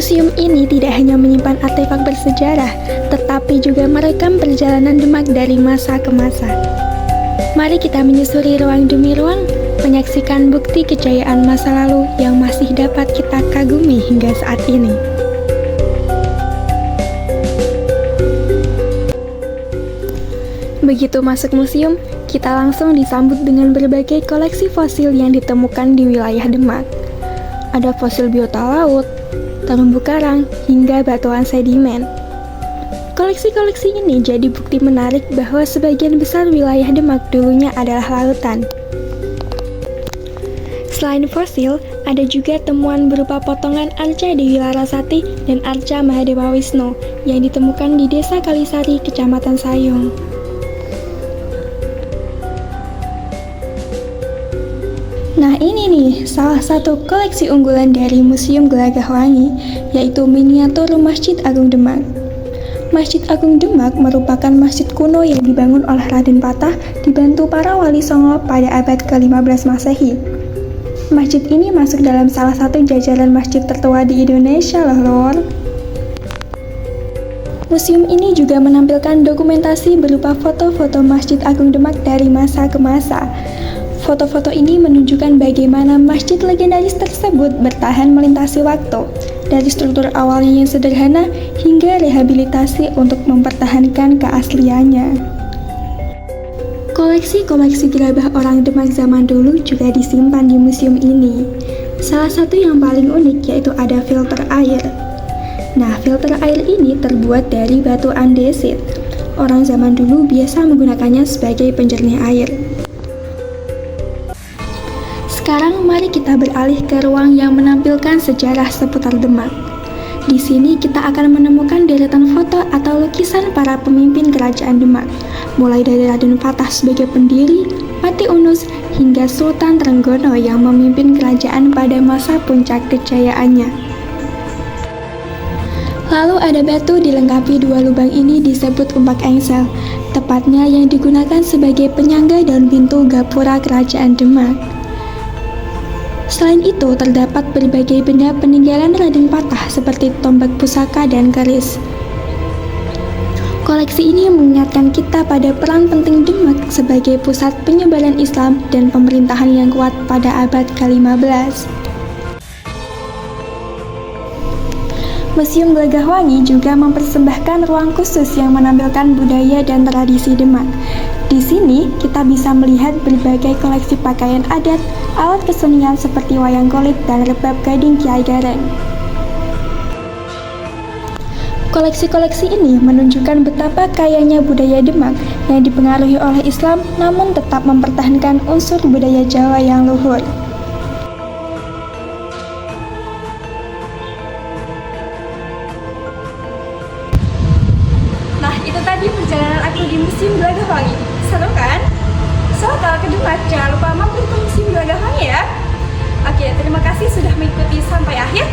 Museum ini tidak hanya menyimpan artefak bersejarah, tetapi juga merekam perjalanan Demak dari masa ke masa. Mari kita menyusuri ruang demi ruang, menyaksikan bukti kejayaan masa lalu yang masih dapat kita kagumi hingga saat ini. Begitu masuk museum, kita langsung disambut dengan berbagai koleksi fosil yang ditemukan di wilayah Demak. Ada fosil biota laut, terumbu karang, hingga batuan sedimen. Koleksi-koleksi ini jadi bukti menarik bahwa sebagian besar wilayah Demak dulunya adalah lautan. Selain fosil, ada juga temuan berupa potongan arca Dewi Larasati dan arca Mahadewa Wisnu yang ditemukan di Desa Kalisari, Kecamatan Sayung. Nah ini nih, salah satu koleksi unggulan dari Museum Gelagahwangi, yaitu miniatur Masjid Agung Demak. Masjid Agung Demak merupakan masjid kuno yang dibangun oleh Raden Patah dibantu para wali Songo pada abad ke-15 Masehi. Masjid ini masuk dalam salah satu jajaran masjid tertua di Indonesia loh lor. Museum ini juga menampilkan dokumentasi berupa foto-foto Masjid Agung Demak dari masa ke masa. Foto-foto ini menunjukkan bagaimana masjid legendaris tersebut bertahan melintasi waktu, dari struktur awalnya yang sederhana hingga rehabilitasi untuk mempertahankan keasliannya. Koleksi-koleksi gerabah orang Demak zaman dulu juga disimpan di museum ini. Salah satu yang paling unik yaitu ada filter air. Nah, filter air ini terbuat dari batu andesit. Orang zaman dulu biasa menggunakannya sebagai penjernih air. Sekarang mari kita beralih ke ruang yang menampilkan sejarah seputar Demak. Di sini kita akan menemukan deretan foto atau lukisan para pemimpin kerajaan Demak, mulai dari Raden Patah sebagai pendiri, Pati Unus, hingga Sultan Trenggono yang memimpin kerajaan pada masa puncak kejayaannya. Lalu ada batu dilengkapi dua lubang ini disebut umpak engsel, tepatnya yang digunakan sebagai penyangga dan pintu gapura kerajaan Demak. Selain itu, terdapat berbagai benda peninggalan Raden Patah seperti tombak pusaka dan keris. Koleksi ini mengingatkan kita pada peran penting Demak sebagai pusat penyebaran Islam dan pemerintahan yang kuat pada abad ke-15. Museum Gelagahwangi juga mempersembahkan ruang khusus yang menampilkan budaya dan tradisi Demak. Di sini, kita bisa melihat berbagai koleksi pakaian adat, alat kesenian seperti wayang kulit dan rebab gading Kiai Gareng. Koleksi-koleksi ini menunjukkan betapa kayanya budaya Demak yang dipengaruhi oleh Islam namun tetap mempertahankan unsur budaya Jawa yang luhur. Nah, itu tadi perjalanan aku di Museum Gelagahwangi. Seru kan? So, kalau ke Demak, jangan lupa mampir ke Museum Gelagahwangi ya. Oke, terima kasih sudah mengikuti sampai akhir.